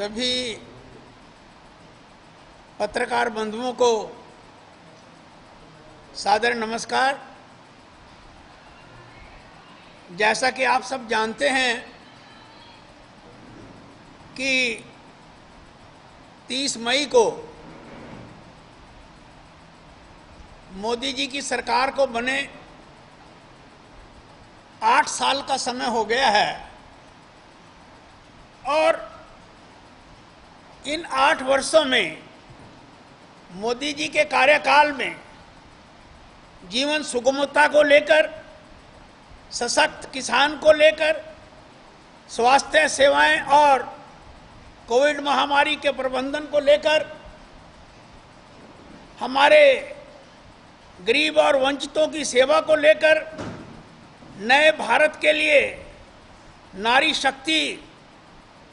सभी पत्रकार बंधुओं को सादर नमस्कार। जैसा कि आप सब जानते हैं कि 30 मई को मोदी जी की सरकार को बने 8 साल का समय हो गया है और इन 8 वर्षों में मोदी जी के कार्यकाल में जीवन सुगमता को लेकर, सशक्त किसान को लेकर, स्वास्थ्य सेवाएं और कोविड महामारी के प्रबंधन को लेकर, हमारे गरीब और वंचितों की सेवा को लेकर, नए भारत के लिए, नारी शक्ति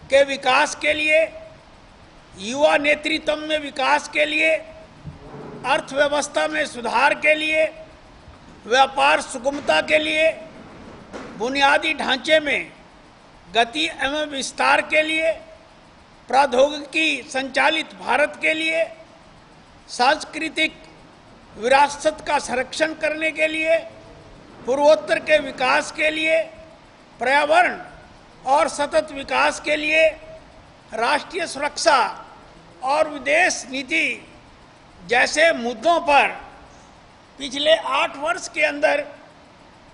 के विकास के लिए, युवा नेतृत्व में विकास के लिए, अर्थव्यवस्था में सुधार के लिए, व्यापार सुगमता के लिए, बुनियादी ढांचे में गति एवं विस्तार के लिए, प्रौद्योगिकी संचालित भारत के लिए, सांस्कृतिक विरासत का संरक्षण करने के लिए, पूर्वोत्तर के विकास के लिए, पर्यावरण और सतत विकास के लिए, राष्ट्रीय सुरक्षा और विदेश नीति जैसे मुद्दों पर पिछले 8 वर्ष के अंदर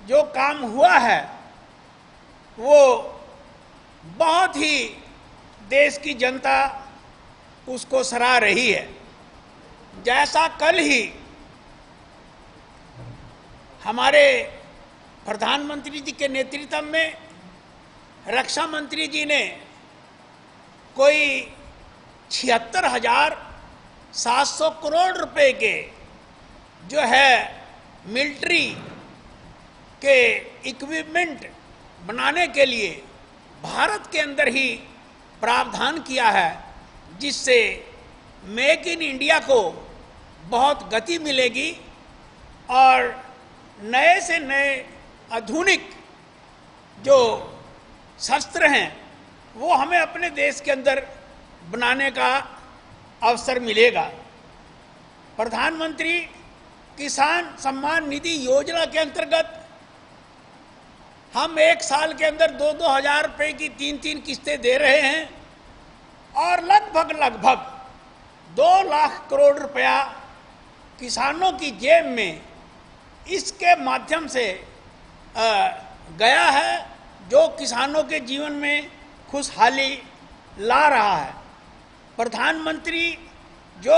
जो काम हुआ है वो बहुत ही देश की जनता उसको सराह रही है। जैसा कल ही हमारे प्रधानमंत्री जी के नेतृत्व में रक्षा मंत्री जी ने कोई 76,700 करोड़ रुपए के जो है मिलिट्री के इक्विपमेंट बनाने के लिए भारत के अंदर ही प्रावधान किया है, जिससे मेक इन इंडिया को बहुत गति मिलेगी और नए से नए आधुनिक जो शस्त्र हैं वो हमें अपने देश के अंदर बनाने का अवसर मिलेगा। प्रधानमंत्री किसान सम्मान निधि योजना के अंतर्गत हम 1 साल के अंदर 2-2 हज़ार रुपये की 3-3 किस्तें दे रहे हैं और लगभग 2 लाख करोड़ रुपया किसानों की जेब में इसके माध्यम से गया है, जो किसानों के जीवन में खुशहाली ला रहा है। प्रधानमंत्री जो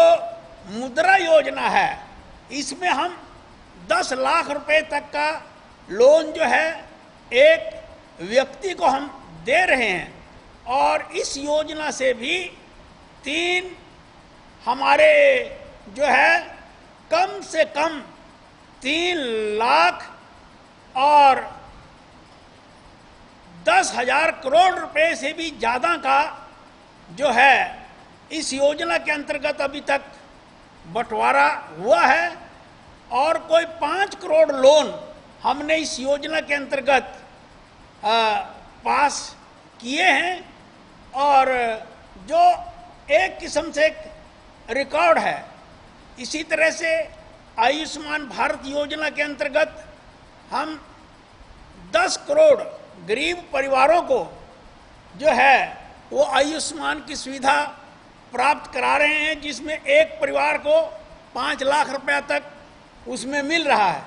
मुद्रा योजना है इसमें हम 10 लाख रुपए तक का लोन जो है एक व्यक्ति को हम दे रहे हैं और इस योजना से भी 3 हमारे जो है कम से कम 3 लाख और 10,000 करोड़ रुपए से भी ज़्यादा का जो है इस योजना के अंतर्गत अभी तक बंटवारा हुआ है और कोई 5 करोड़ लोन हमने इस योजना के अंतर्गत पास किए हैं और जो एक किस्म से एक रिकॉर्ड है। इसी तरह से आयुष्मान भारत योजना के अंतर्गत हम 10 करोड़ गरीब परिवारों को जो है वो आयुष्मान की सुविधा प्राप्त करा रहे हैं, जिसमें एक परिवार को 5 लाख रुपया तक उसमें मिल रहा है।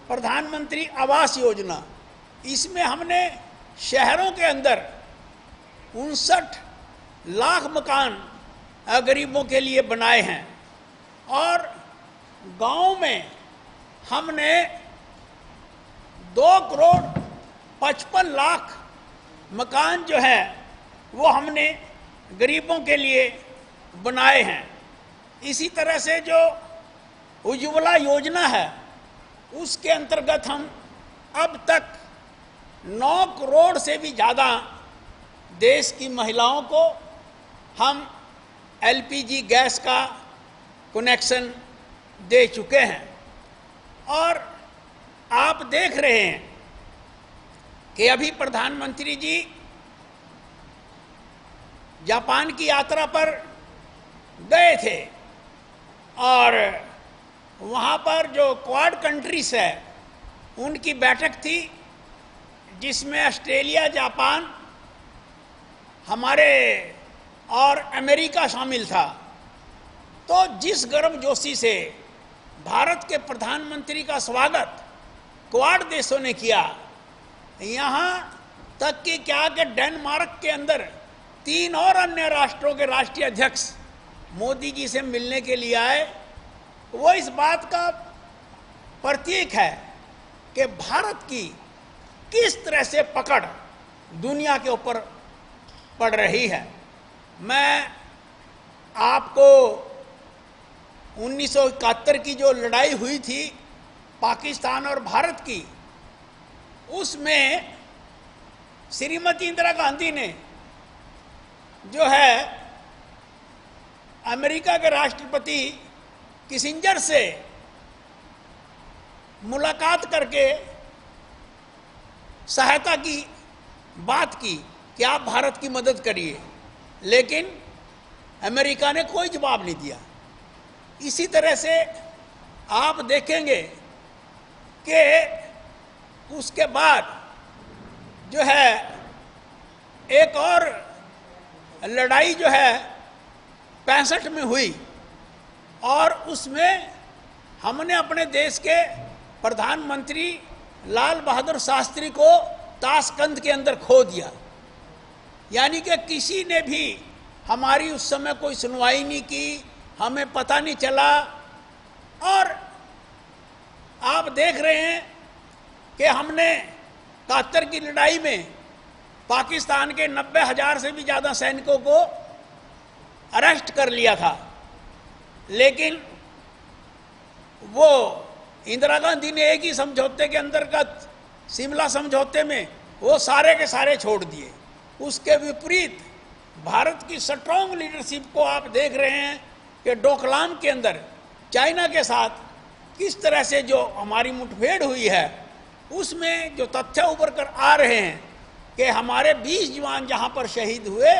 प्रधानमंत्री आवास योजना, इसमें हमने शहरों के अंदर 59 लाख मकान गरीबों के लिए बनाए हैं और गांव में हमने 2 करोड़ 55 लाख मकान जो है वो हमने गरीबों के लिए बनाए हैं। इसी तरह से जो उज्ज्वला योजना है उसके अंतर्गत हम अब तक 9 करोड़ से भी ज़्यादा देश की महिलाओं को हम एलपीजी गैस का कनेक्शन दे चुके हैं और आप देख रहे हैं कि अभी प्रधानमंत्री जी जापान की यात्रा पर गए थे और वहाँ पर जो क्वाड कंट्रीज है उनकी बैठक थी, जिसमें ऑस्ट्रेलिया, जापान, हमारे और अमेरिका शामिल था। तो जिस गर्मजोशी से भारत के प्रधानमंत्री का स्वागत क्वाड देशों ने किया, यहाँ तक कि क्या कि डेनमार्क के अंदर 3 और अन्य राष्ट्रों के राष्ट्रीय अध्यक्ष मोदी जी से मिलने के लिए आए, वो इस बात का प्रतीक है कि भारत की किस तरह से पकड़ दुनिया के ऊपर पड़ रही है। मैं आपको 1971 की जो लड़ाई हुई थी पाकिस्तान और भारत की, उसमें श्रीमती इंदिरा गांधी ने जो है अमेरिका के राष्ट्रपति किसिंजर से मुलाकात करके सहायता की बात की कि आप भारत की मदद करिए, लेकिन अमेरिका ने कोई जवाब नहीं दिया। इसी तरह से आप देखेंगे कि उसके बाद जो है एक और लड़ाई जो है 65 में हुई और उसमें हमने अपने देश के प्रधानमंत्री लाल बहादुर शास्त्री को ताशकंद के अंदर खो दिया। यानी कि किसी ने भी हमारी उस समय कोई सुनवाई नहीं की, हमें पता नहीं चला। और आप देख रहे हैं कि हमने 71 की लड़ाई में पाकिस्तान के 90,000 से भी ज़्यादा सैनिकों को अरेस्ट कर लिया था, लेकिन वो इंदिरा गांधी ने एक ही समझौते के अंतर्गत, शिमला समझौते में, वो सारे के सारे छोड़ दिए। उसके विपरीत भारत की स्ट्रॉन्ग लीडरशिप को आप देख रहे हैं कि डोकलाम के अंदर चाइना के साथ किस तरह से जो हमारी मुठभेड़ हुई है, उसमें जो तथ्य उभर कर आ रहे हैं कि हमारे 20 जवान जहां पर शहीद हुए,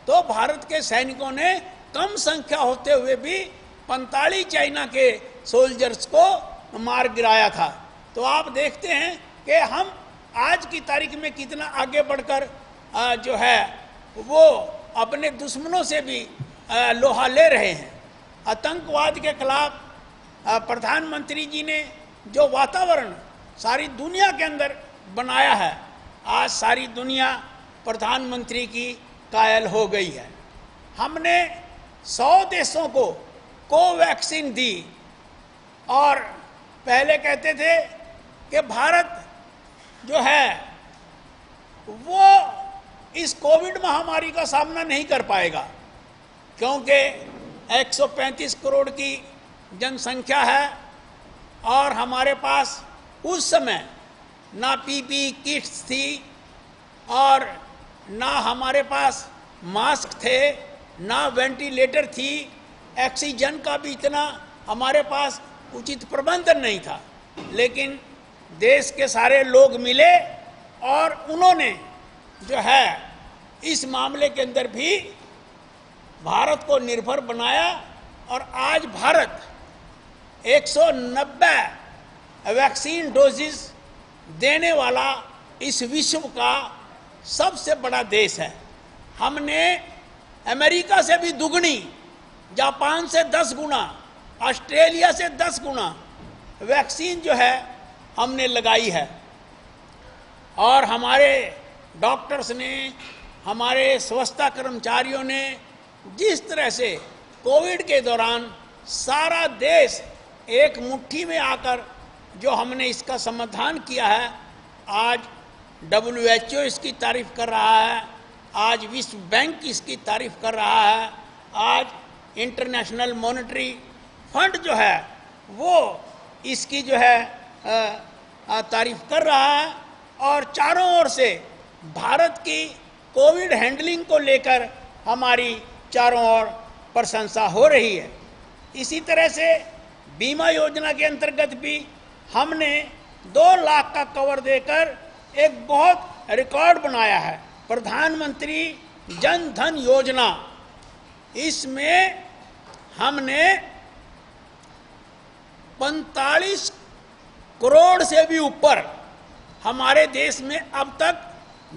तो भारत के सैनिकों ने कम संख्या होते हुए भी 45 चाइना के सोल्जर्स को मार गिराया था। तो आप देखते हैं कि हम आज की तारीख में कितना आगे बढ़कर जो है वो अपने दुश्मनों से भी लोहा ले रहे हैं। आतंकवाद के खिलाफ प्रधानमंत्री जी ने जो वातावरण सारी दुनिया के अंदर बनाया है, आज सारी दुनिया प्रधानमंत्री की कायल हो गई है। हमने 100 देशों को कोवैक्सीन दी और पहले कहते थे कि भारत जो है वो इस कोविड महामारी का सामना नहीं कर पाएगा, क्योंकि 135 करोड़ की जनसंख्या है और हमारे पास उस समय ना पीपीई किट्स थी और ना हमारे पास मास्क थे, ना वेंटिलेटर थी, ऑक्सीजन का भी इतना हमारे पास उचित प्रबंधन नहीं था। लेकिन देश के सारे लोग मिले और उन्होंने जो है इस मामले के अंदर भी भारत को निर्भर बनाया और आज भारत 190 वैक्सीन डोजेस देने वाला इस विश्व का सबसे बड़ा देश है। हमने अमेरिका से भी दुगनी, जापान से 10 गुना, ऑस्ट्रेलिया से 10 गुना वैक्सीन जो है हमने लगाई है। और हमारे डॉक्टर्स ने, हमारे स्वच्छता कर्मचारियों ने जिस तरह से कोविड के दौरान सारा देश एक मुट्ठी में आकर जो हमने इसका समाधान किया है, आज WHO इसकी तारीफ कर रहा है, आज विश्व बैंक इसकी तारीफ कर रहा है, आज इंटरनेशनल मॉनेटरी फंड जो है वो इसकी जो है तारीफ कर रहा है। और चारों ओर से भारत की कोविड हैंडलिंग को लेकर हमारी चारों ओर प्रशंसा हो रही है। इसी तरह से बीमा योजना के अंतर्गत भी हमने 2 लाख का कवर देकर एक बहुत रिकॉर्ड बनाया है। प्रधानमंत्री जन धन योजना, इसमें हमने 45 करोड़ से भी ऊपर हमारे देश में अब तक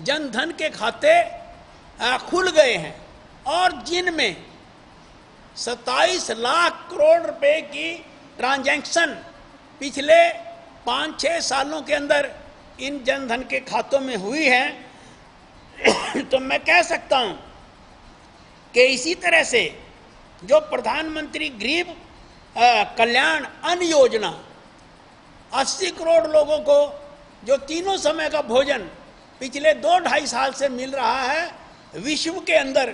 जन धन के खाते खुल गए हैं, और जिनमें 27 लाख करोड़ रुपए की ट्रांजैक्शन पिछले 5-6 सालों के अंदर इन जन धन के खातों में हुई है। तो मैं कह सकता हूं कि इसी तरह से जो प्रधानमंत्री गरीब कल्याण अन्न योजना, 80 करोड़ लोगों को जो तीनों समय का भोजन पिछले 2-2.5 साल से मिल रहा है, विश्व के अंदर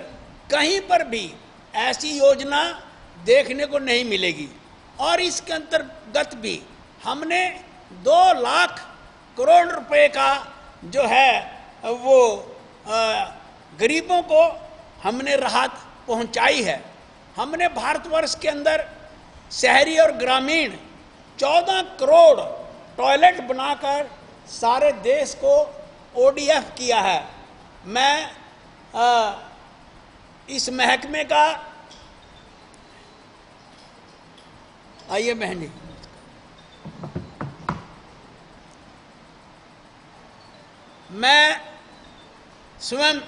कहीं पर भी ऐसी योजना देखने को नहीं मिलेगी। और इसके अंतर्गत भी हमने 2 लाख करोड़ रुपए का जो है वो गरीबों को हमने राहत पहुंचाई है। हमने भारतवर्ष के अंदर शहरी और ग्रामीण 14 करोड़ टॉयलेट बनाकर सारे देश को ODF किया है। मैं इस महकमे का, आइए बहन जी, मैं स्वयं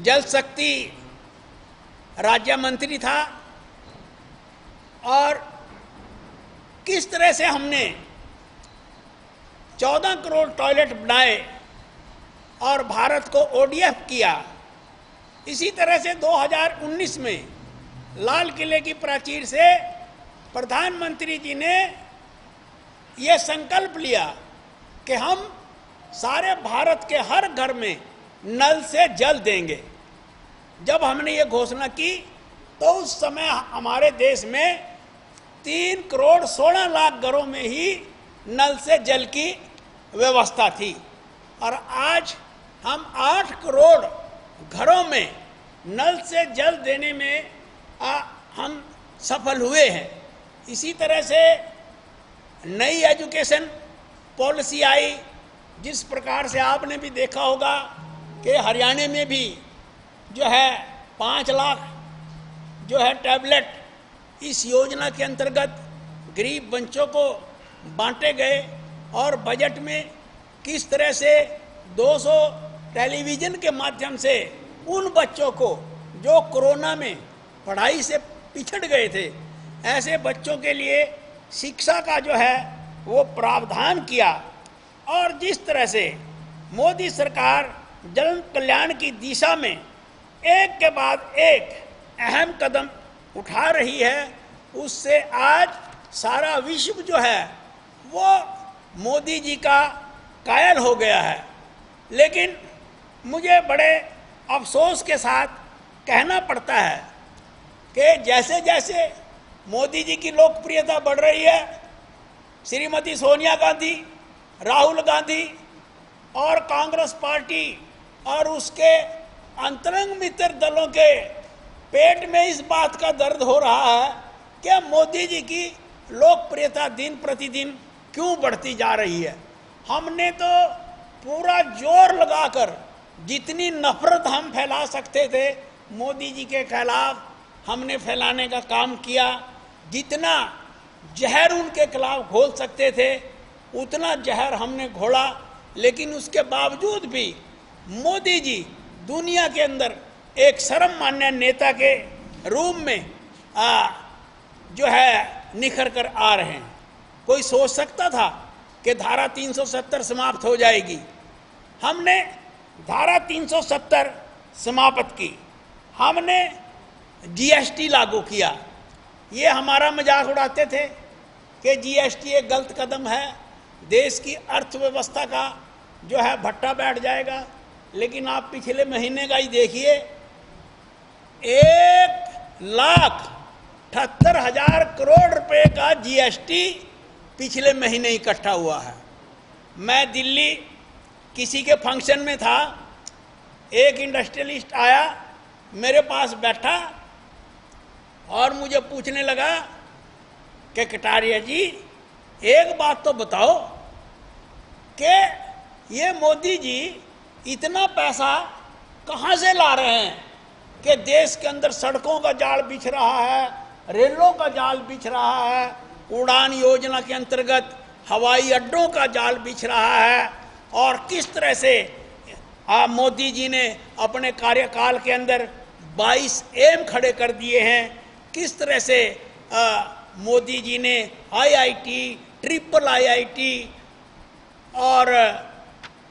जल शक्ति राज्य मंत्री था, और किस तरह से हमने 14 करोड़ टॉयलेट बनाए और भारत को ODF किया। इसी तरह से 2019 में लाल किले की प्राचीर से प्रधानमंत्री जी ने यह संकल्प लिया कि हम सारे भारत के हर घर में नल से जल देंगे। जब हमने ये घोषणा की तो उस समय हमारे देश में 3 करोड़ 16 लाख घरों में ही नल से जल की व्यवस्था थी, और आज हम 8 करोड़ घरों में नल से जल देने में हम सफल हुए हैं। इसी तरह से नई एजुकेशन पॉलिसी आई, जिस प्रकार से आपने भी देखा होगा कि हरियाणा में भी जो है 5 लाख जो है टैबलेट इस योजना के अंतर्गत गरीब बच्चों को बांटे गए, और बजट में किस तरह से 200 टेलीविज़न के माध्यम से उन बच्चों को जो कोरोना में पढ़ाई से पिछड़ गए थे, ऐसे बच्चों के लिए शिक्षा का जो है वो प्रावधान किया। और जिस तरह से मोदी सरकार जन कल्याण की दिशा में एक के बाद एक अहम कदम उठा रही है, उससे आज सारा विश्व जो है वो मोदी जी का कायल हो गया है। लेकिन मुझे बड़े अफसोस के साथ कहना पड़ता है कि जैसे जैसे मोदी जी की लोकप्रियता बढ़ रही है, श्रीमती सोनिया गांधी, राहुल गांधी और कांग्रेस पार्टी और उसके अंतरंग मित्र दलों के पेट में इस बात का दर्द हो रहा है कि मोदी जी की लोकप्रियता दिन प्रतिदिन क्यों बढ़ती जा रही है। हमने तो पूरा जोर लगाकर जितनी नफरत हम फैला सकते थे मोदी जी के खिलाफ हमने फैलाने का काम किया, जितना जहर उनके खिलाफ घोल सकते थे उतना जहर हमने घोला। लेकिन उसके बावजूद भी मोदी जी दुनिया के अंदर एक सर्वमान्य नेता के रूप में जो है निखर कर आ रहे हैं। कोई सोच सकता था कि धारा 370 समाप्त हो जाएगी? हमने धारा 370 समाप्त की, हमने GST लागू किया। ये हमारा मजाक उड़ाते थे कि GST एक गलत कदम है, देश की अर्थव्यवस्था का जो है भट्टा बैठ जाएगा। लेकिन आप पिछले महीने का ही देखिए, 1,78,000 करोड़ रुपए का GST पिछले महीने इकट्ठा हुआ है। मैं दिल्ली किसी के फंक्शन में था, एक इंडस्ट्रियलिस्ट आया, मेरे पास बैठा और मुझे पूछने लगा कि कटारिया जी एक बात तो बताओ कि ये मोदी जी इतना पैसा कहाँ से ला रहे हैं कि देश के अंदर सड़कों का जाल बिछ रहा है, रेलों का जाल बिछ रहा है, उड़ान योजना के अंतर्गत हवाई अड्डों का जाल बिछ रहा है, और किस तरह से मोदी जी ने अपने कार्यकाल के अंदर 22 एम खड़े कर दिए हैं, किस तरह से मोदी जी ने IIT, ट्रिपल IIT और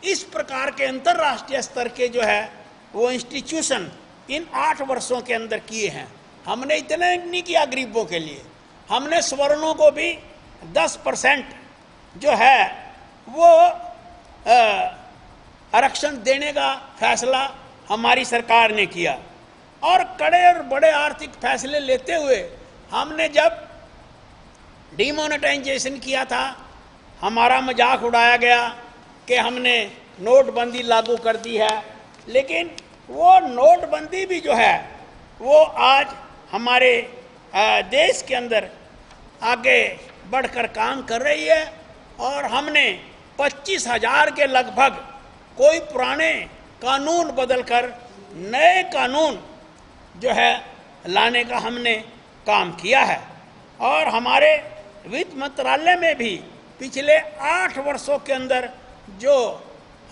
इस प्रकार के अंतर्राष्ट्रीय स्तर के जो है वो इंस्टीट्यूशन इन 8 वर्षों के अंदर किए हैं। हमने इतना नहीं किया गरीबों के लिए, हमने सवर्णों को भी 10% जो है वो आरक्षण देने का फैसला हमारी सरकार ने किया। और कड़े और बड़े आर्थिक फैसले लेते हुए हमने जब डिमोनेटाइजेशन किया था, हमारा मजाक उड़ाया गया कि हमने नोटबंदी लागू कर दी है, लेकिन वो नोटबंदी भी जो है वो आज हमारे देश के अंदर आगे बढ़कर काम कर रही है। और हमने 25,000 के लगभग कोई पुराने कानून बदलकर नए कानून जो है लाने का हमने काम किया है। और हमारे वित्त मंत्रालय में भी पिछले 8 वर्षों के अंदर जो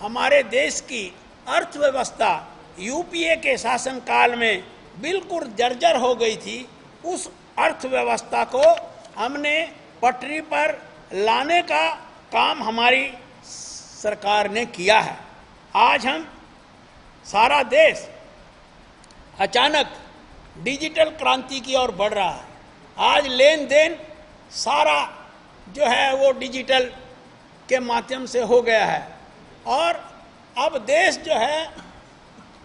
हमारे देश की अर्थव्यवस्था UPA के शासनकाल में बिल्कुल जर्जर हो गई थी, उस अर्थव्यवस्था को हमने पटरी पर लाने का काम हमारी सरकार ने किया है। आज हम सारा देश अचानक डिजिटल क्रांति की ओर बढ़ रहा है। आज लेन देन सारा जो है वो डिजिटल के माध्यम से हो गया है, और अब देश जो है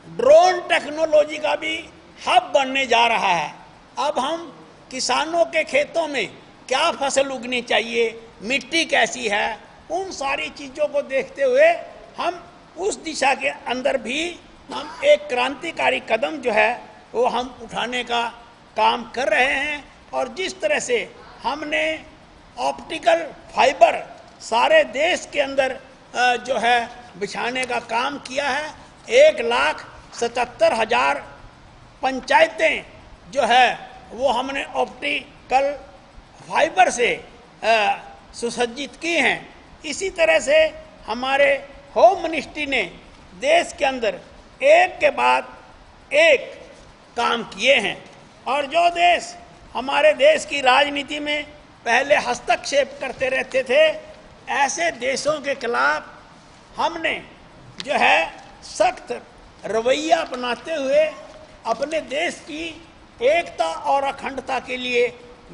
ड्रोन टेक्नोलॉजी का भी हब बनने जा रहा है। अब हम किसानों के खेतों में क्या फसल उगनी चाहिए, मिट्टी कैसी है, उन सारी चीज़ों को देखते हुए हम उस दिशा के अंदर भी हम एक क्रांतिकारी कदम जो है वो हम उठाने का काम कर रहे हैं। और जिस तरह से हमने ऑप्टिकल फाइबर सारे देश के अंदर जो है बिछाने का काम किया है, 1,77,000 पंचायतें जो है वो हमने ऑप्टिकल फाइबर से सुसज्जित की हैं। इसी तरह से हमारे होम मिनिस्ट्री ने देश के अंदर एक के बाद एक काम किए हैं। और जो देश हमारे देश की राजनीति में पहले हस्तक्षेप करते रहते थे, ऐसे देशों के खिलाफ हमने जो है सख्त रवैया अपनाते हुए अपने देश की एकता और अखंडता के लिए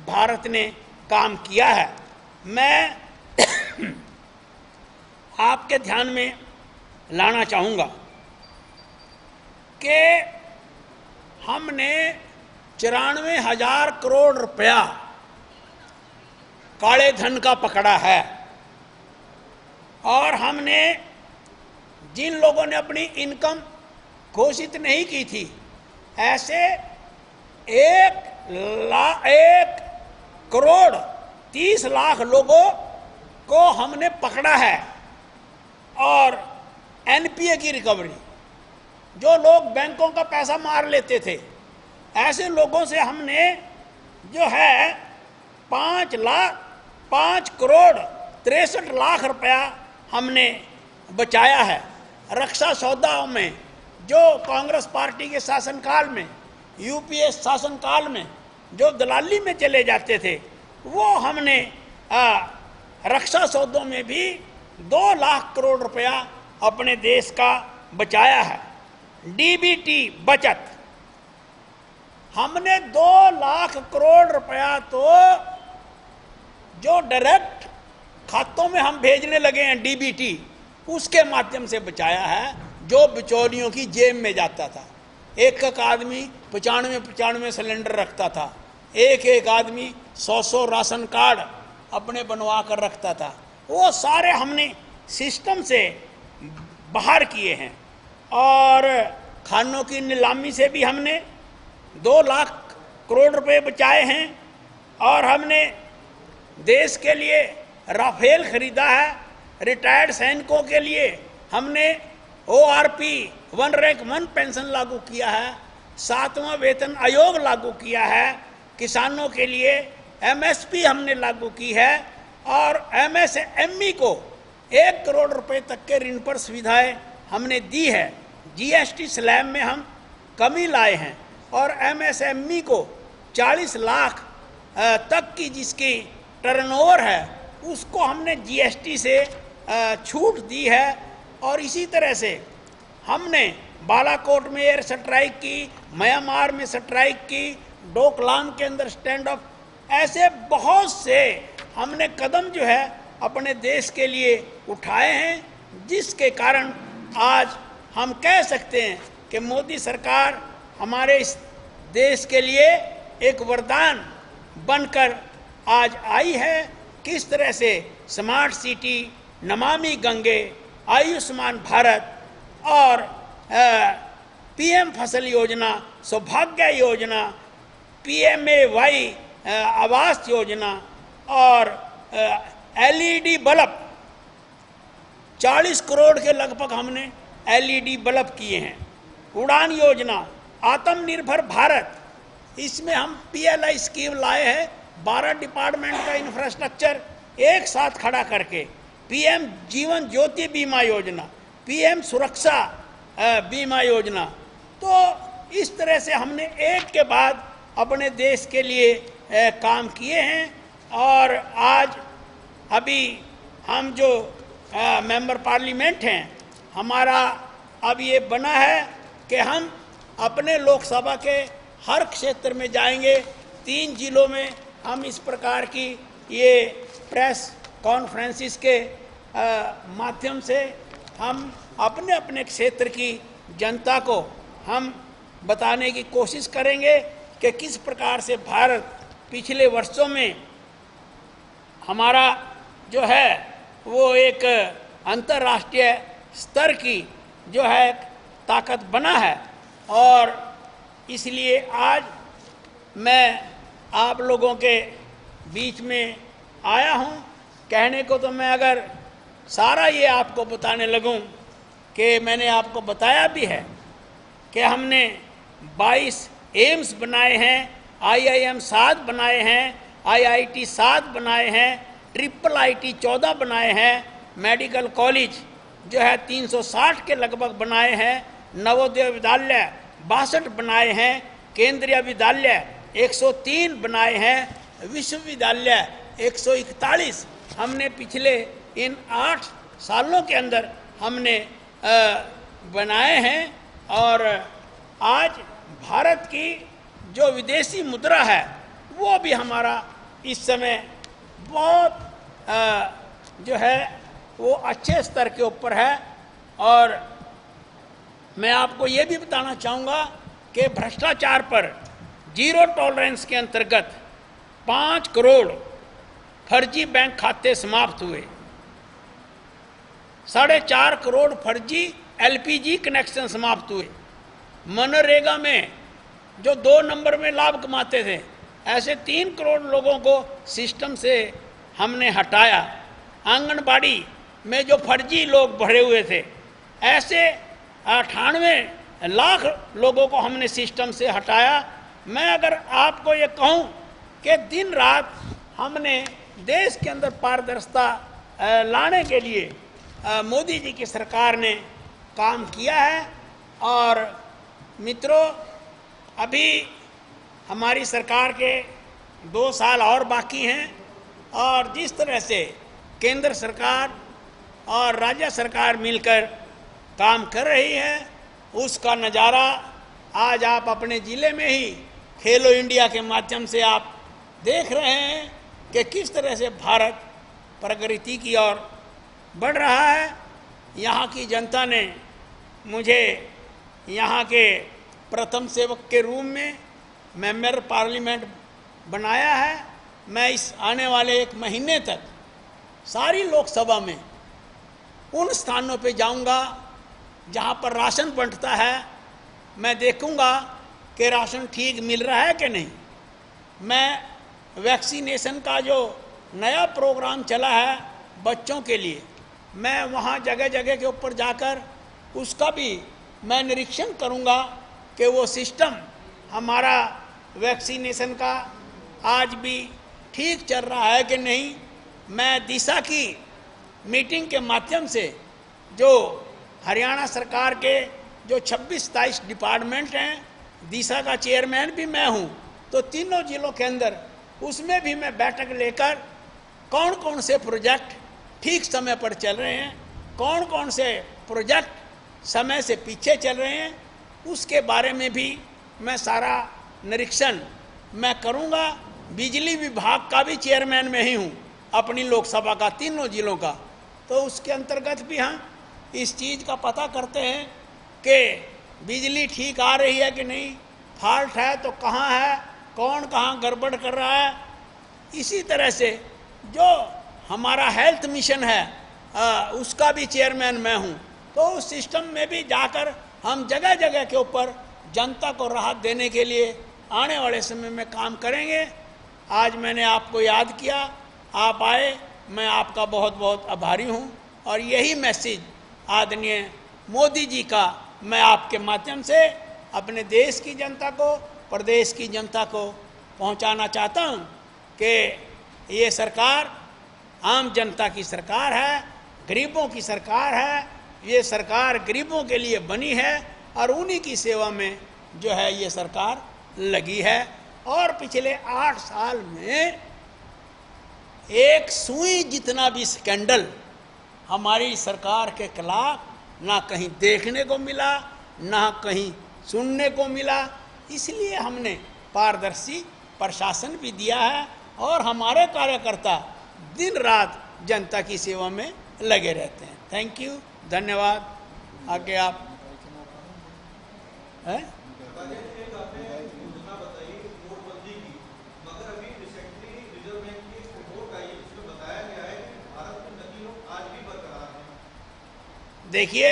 भारत ने काम किया है। मैं आपके ध्यान में लाना चाहूँगा कि हमने 94,000 करोड़ रुपया काले धन का पकड़ा है। और हमने जिन लोगों ने अपनी इनकम घोषित नहीं की थी, ऐसे 1,30,00,000 लोगों को हमने पकड़ा है। और NPA की रिकवरी, जो लोग बैंकों का पैसा मार लेते थे, ऐसे लोगों से हमने जो है 5,63,00,000 रुपया हमने बचाया है। रक्षा सौदाओं में जो कांग्रेस पार्टी के शासनकाल में, UPA शासनकाल में जो दलाली में चले जाते थे, वो हमने रक्षा सौदों में भी 2 लाख करोड़ रुपया अपने देश का बचाया है। DBT बचत हमने 2 लाख करोड़ रुपया तो जो डायरेक्ट खातों में हम भेजने लगे हैं DBT, उसके माध्यम से बचाया है, जो बिचौलियों की जेब में जाता था। एक आदमी 95 सिलेंडर रखता था, एक आदमी 100 राशन कार्ड अपने बनवा कर रखता था। वो सारे हमने सिस्टम से बाहर किए हैं। और खानों की नीलामी से भी हमने 2 लाख करोड़ रुपए बचाए हैं। और हमने देश के लिए राफेल खरीदा है। रिटायर्ड सैनिकों के लिए हमने ORP 1 रैंक 1 पेंशन लागू किया है, 7वां वेतन आयोग लागू किया है, किसानों के लिए MSP हमने लागू की है और MSME को 1 करोड़ रुपए तक के ऋण पर सुविधाएं हमने दी है। GST स्लैब में हम कमी लाए हैं और MSME को 40 लाख तक की जिसकी टर्नओवर है उसको हमने GST से छूट दी है। और इसी तरह से हमने बालाकोट में एयर स्ट्राइक की, म्यांमार में स्ट्राइक की, डोकलाम के अंदर स्टैंड ऑफ, ऐसे बहुत से हमने कदम जो है अपने देश के लिए उठाए हैं, जिसके कारण आज हम कह सकते हैं कि मोदी सरकार हमारे इस देश के लिए एक वरदान बनकर आज आई है। किस तरह से स्मार्ट सिटी, नमामि गंगे, आयुष्मान भारत और PM फसल योजना, सौभाग्य योजना, PMAY आवास योजना और LED बल्ब, 40 करोड़ के लगभग हमने LED बल्ब किए हैं। उड़ान योजना, आत्मनिर्भर भारत, इसमें हम PLI स्कीम लाए हैं, 12 डिपार्टमेंट का इंफ्रास्ट्रक्चर एक साथ खड़ा करके, PM जीवन ज्योति बीमा योजना, PM सुरक्षा बीमा योजना। तो इस तरह से हमने एक के बाद अपने देश के लिए काम किए हैं। और आज अभी हम जो मेंबर पार्लियामेंट हैं, हमारा अब ये बना है कि हम अपने लोकसभा के हर क्षेत्र में जाएंगे। 3 जिलों में हम इस प्रकार की ये प्रेस कॉन्फ्रेंसिस के माध्यम से हम अपने अपने क्षेत्र की जनता को हम बताने की कोशिश करेंगे कि किस प्रकार से भारत पिछले वर्षों में हमारा जो है वो एक अंतर्राष्ट्रीय स्तर की जो है ताकत बना है। और इसलिए आज मैं आप लोगों के बीच में आया हूं। कहने को तो मैं अगर सारा ये आपको बताने लगूं कि मैंने आपको बताया भी है कि हमने 22 एम्स बनाए हैं, IIM 7 बनाए हैं, IIT 7 बनाए हैं, IIIT 14 बनाए हैं, मेडिकल कॉलेज जो है 360 के लगभग बनाए हैं, नवोदय विद्यालय 62 बनाए हैं, केंद्रीय विद्यालय 103 बनाए हैं, विश्वविद्यालय 141 हमने पिछले इन 8 सालों के अंदर हमने बनाए हैं। और आज भारत की जो विदेशी मुद्रा है वो भी हमारा इस समय बहुत जो है वो अच्छे स्तर के ऊपर है। और मैं आपको ये भी बताना चाहूँगा कि भ्रष्टाचार पर जीरो टॉलरेंस के अंतर्गत 5 करोड़ फर्जी बैंक खाते समाप्त हुए, 4.5 करोड़ फर्जी LPG कनेक्शन समाप्त हुए, मनरेगा में जो 2 नंबर में लाभ कमाते थे ऐसे 3 करोड़ लोगों को सिस्टम से हमने हटाया, आंगनबाड़ी में जो फर्जी लोग भरे हुए थे ऐसे 98 लाख लोगों को हमने सिस्टम से हटाया। मैं अगर आपको ये कहूँ कि दिन रात हमने देश के अंदर पारदर्शिता लाने के लिए मोदी जी की सरकार ने काम किया है। और मित्रों, अभी हमारी सरकार के 2 साल और बाकी हैं और जिस तरह से केंद्र सरकार और राज्य सरकार मिलकर काम कर रही है उसका नज़ारा आज आप अपने ज़िले में ही खेलो इंडिया के माध्यम से आप देख रहे हैं कि किस तरह से भारत प्रगति की ओर बढ़ रहा है। यहाँ की जनता ने मुझे यहाँ के प्रथम सेवक के रूप में मेंबर पार्लियामेंट बनाया है। मैं इस आने वाले 1 महीने तक सारी लोकसभा में उन स्थानों पे जाऊंगा जहाँ पर राशन बंटता है, मैं देखूंगा कि राशन ठीक मिल रहा है कि नहीं। मैं वैक्सीनेशन का जो नया प्रोग्राम चला है बच्चों के लिए, मैं वहाँ जगह जगह के ऊपर जाकर उसका भी मैं निरीक्षण करूंगा कि वो सिस्टम हमारा वैक्सीनेशन का आज भी ठीक चल रहा है कि नहीं। मैं दिशा की मीटिंग के माध्यम से जो हरियाणा सरकार के जो 26-27 डिपार्टमेंट हैं, दिशा का चेयरमैन भी मैं हूं, तो तीनों जिलों के अंदर उसमें भी मैं बैठक लेकर कौन कौन से प्रोजेक्ट ठीक समय पर चल रहे हैं, कौन कौन से प्रोजेक्ट समय से पीछे चल रहे हैं, उसके बारे में भी मैं सारा निरीक्षण मैं करूंगा। बिजली विभाग का भी चेयरमैन मैं ही हूं, अपनी लोकसभा का, तीनों जिलों का, तो उसके अंतर्गत भी हम इस चीज़ का पता करते हैं कि बिजली ठीक आ रही है कि नहीं, फॉल्ट है तो कहाँ है, कौन कहाँ गड़बड़ कर रहा है। इसी तरह से जो हमारा हेल्थ मिशन है उसका भी चेयरमैन मैं हूँ, तो उस सिस्टम में भी जाकर हम जगह जगह के ऊपर जनता को राहत देने के लिए आने वाले समय में काम करेंगे। आज मैंने आपको याद किया, आप आए, मैं आपका बहुत बहुत आभारी हूँ, और यही मैसेज आदरणीय मोदी जी का मैं आपके माध्यम से अपने देश की जनता को, प्रदेश की जनता को पहुंचाना चाहता हूं कि ये सरकार आम जनता की सरकार है, गरीबों की सरकार है। ये सरकार गरीबों के लिए बनी है और उन्हीं की सेवा में जो है ये सरकार लगी है। और पिछले 8 साल में एक सुई जितना भी स्कैंडल हमारी सरकार के खिलाफ ना कहीं देखने को मिला, ना कहीं सुनने को मिला। इसलिए हमने पारदर्शी प्रशासन भी दिया है और हमारे कार्यकर्ता दिन रात जनता की सेवा में लगे रहते हैं। थैंक यू, धन्यवाद। आगे आप हैं? देखिए,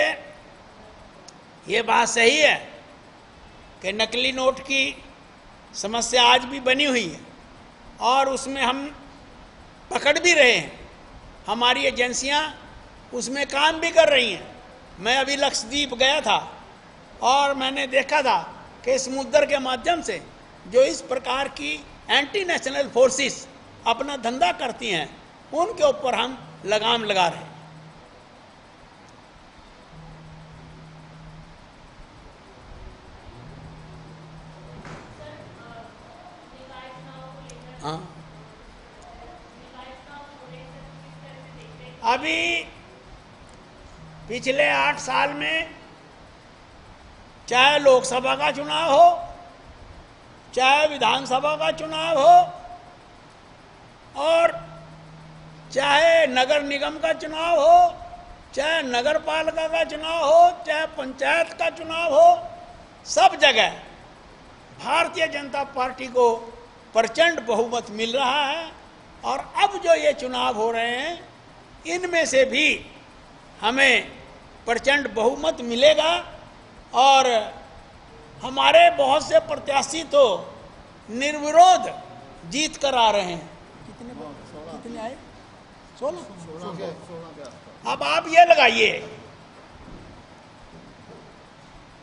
ये बात सही है कि नकली नोट की समस्या आज भी बनी हुई है और उसमें हम पकड़ भी रहे हैं, हमारी एजेंसियां उसमें काम भी कर रही हैं। मैं अभी लक्षद्वीप गया था और मैंने देखा था कि समुद्र के माध्यम से जो इस प्रकार की एंटी नेशनल फोर्सेस अपना धंधा करती हैं, उनके ऊपर हम लगाम लगा रहे हैं। हाँ, अभी पिछले 8 साल में चाहे लोकसभा का चुनाव हो, चाहे विधानसभा का चुनाव हो, और चाहे नगर निगम का चुनाव हो, चाहे नगर पालिका का चुनाव हो, चाहे पंचायत का चुनाव हो, सब जगह भारतीय जनता पार्टी को प्रचंड बहुमत मिल रहा है। और अब जो ये चुनाव हो रहे हैं, इनमें से भी हमें प्रचंड बहुमत मिलेगा और हमारे बहुत से प्रत्याशी तो निर्विरोध जीत कर आ रहे हैं। कितने आए? 16। अब आप ये लगाइए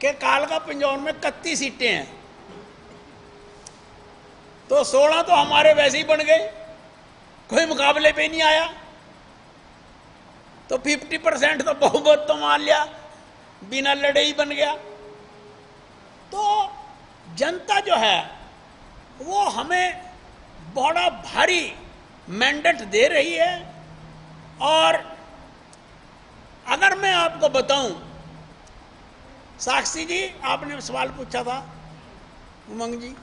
कि कालका पिंजौर में 31 सीटें हैं, तो 16 तो हमारे वैसे ही बन गए, कोई मुकाबले पे नहीं आया। तो 50% तो बहुमत तो मान लिया, बिना लड़े ही बन गया। तो जनता जो है वो हमें बड़ा भारी मैंडेट दे रही है। और अगर मैं आपको बताऊं, साक्षी जी आपने सवाल पूछा था, उमंग जी,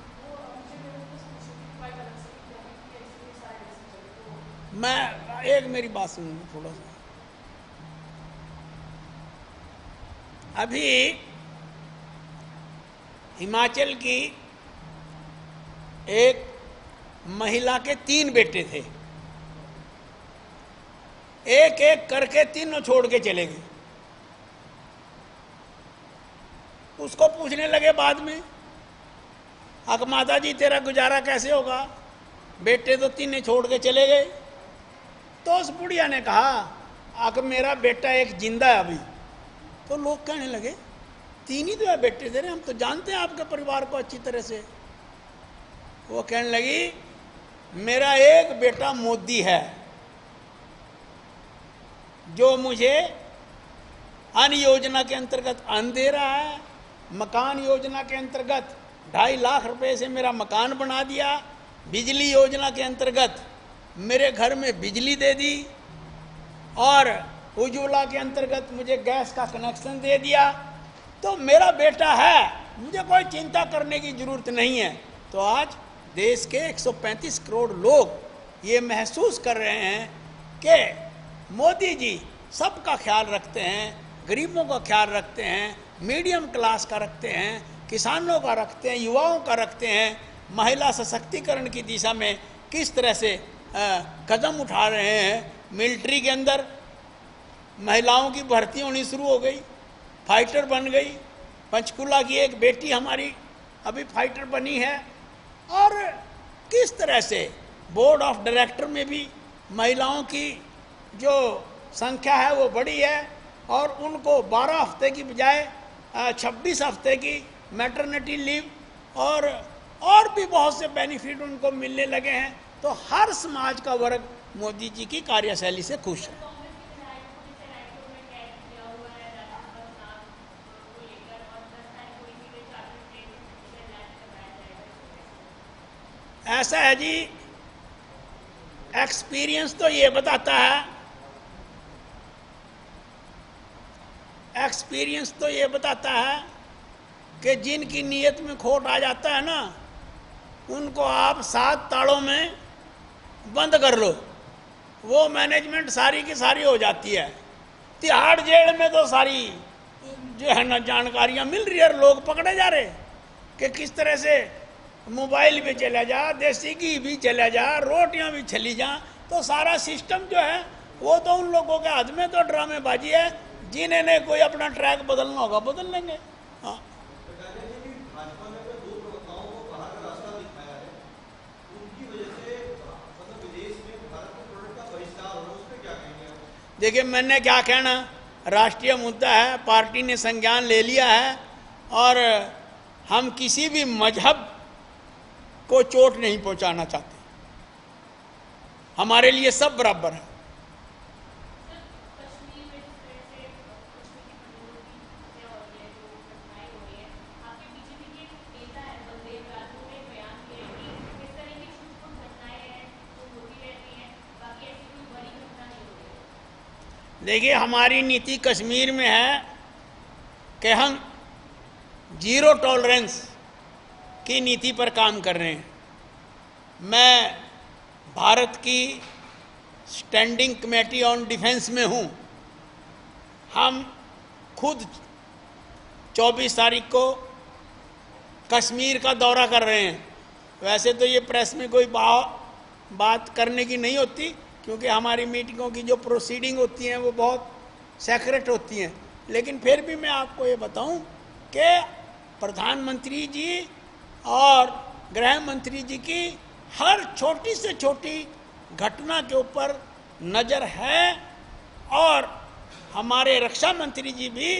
मैं एक मेरी बात सुनूंगा थोड़ा सा। अभी हिमाचल की एक महिला के 3 बेटे थे, एक एक करके तीनों छोड़ के चले गए। उसको पूछने लगे बाद में, अक माता जी तेरा गुजारा कैसे होगा, बेटे तो 3 छोड़ के चले गए। तो उस बुढ़िया ने कहा, अक मेरा बेटा एक जिंदा है अभी, तो लोग कहने लगे 3 ही तो है बेटे तेरे, हम तो जानते हैं आपके परिवार को अच्छी तरह से। वो कहने लगी मेरा एक बेटा मोदी है जो मुझे अन्न योजना के अंतर्गत अन्न दे रहा है, मकान योजना के अंतर्गत 2.5 लाख रुपए से मेरा मकान बना दिया, बिजली योजना के अंतर्गत मेरे घर में बिजली दे दी, और उज्ज्वला के अंतर्गत मुझे गैस का कनेक्शन दे दिया। तो मेरा बेटा है, मुझे कोई चिंता करने की जरूरत नहीं है। तो आज देश के 135 करोड़ लोग ये महसूस कर रहे हैं कि मोदी जी सबका ख्याल रखते हैं, गरीबों का ख्याल रखते हैं, मीडियम क्लास का रखते हैं, किसानों का रखते हैं, युवाओं का रखते हैं, महिला सशक्तिकरण की दिशा में किस तरह से कदम उठा रहे हैं। मिलिट्री के अंदर महिलाओं की भर्ती होनी शुरू हो गई, फाइटर बन गई। पंचकुला की एक बेटी हमारी अभी फाइटर बनी है। और किस तरह से बोर्ड ऑफ डायरेक्टर में भी महिलाओं की जो संख्या है वो बढ़ी है, और उनको 12 हफ्ते की बजाय 26 हफ्ते की मैटरनिटी लीव और भी बहुत से बेनिफिट उनको मिलने लगे हैं। तो हर समाज का वर्ग मोदी जी की कार्यशैली से खुश है। ऐसा है जी, एक्सपीरियंस तो ये बताता है, एक्सपीरियंस तो ये बताता है कि जिनकी नीयत में खोट आ जाता है ना, उनको आप 7 तालों में बंद कर लो, वो मैनेजमेंट सारी की सारी हो जाती है। तिहाड़ जेल में तो सारी जो है ना जानकारियां मिल रही है, और लोग पकड़े जा रहे कि किस तरह से मोबाइल भी चला जा, देसी घी भी चला जा, रोटियां भी चली जा। तो सारा सिस्टम जो है वो तो उन लोगों के हाथ में तो ड्रामेबाजी है। जिन्हें कोई अपना ट्रैक बदलना होगा बदल लेंगे। हाँ, देखिए मैंने क्या कहना, राष्ट्रीय मुद्दा है, पार्टी ने संज्ञान ले लिया है, और हम किसी भी मजहब को चोट नहीं पहुंचाना चाहते। हमारे लिए सब बराबर है। देखिए हमारी नीति कश्मीर में है कि हम 0 टॉलरेंस की नीति पर काम कर रहे हैं। मैं भारत की स्टैंडिंग कमेटी ऑन डिफेंस में हूँ। हम खुद 24 तारीख को कश्मीर का दौरा कर रहे हैं। वैसे तो ये प्रेस में कोई बात करने की नहीं होती, क्योंकि हमारी मीटिंगों की जो प्रोसीडिंग होती हैं वो बहुत सेक्रेट होती हैं, लेकिन फिर भी मैं आपको ये बताऊं कि प्रधानमंत्री जी और गृह मंत्री जी की हर छोटी से छोटी घटना के ऊपर नज़र है, और हमारे रक्षा मंत्री जी भी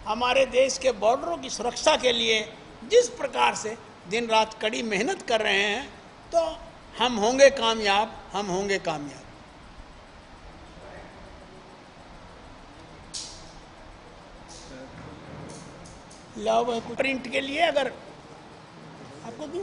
हमारे देश के बॉर्डरों की सुरक्षा के लिए जिस प्रकार से दिन रात कड़ी मेहनत कर रहे हैं, तो हम होंगे कामयाब, हम होंगे कामयाब। लाओ प्रिंट के लिए अगर आपको दूं।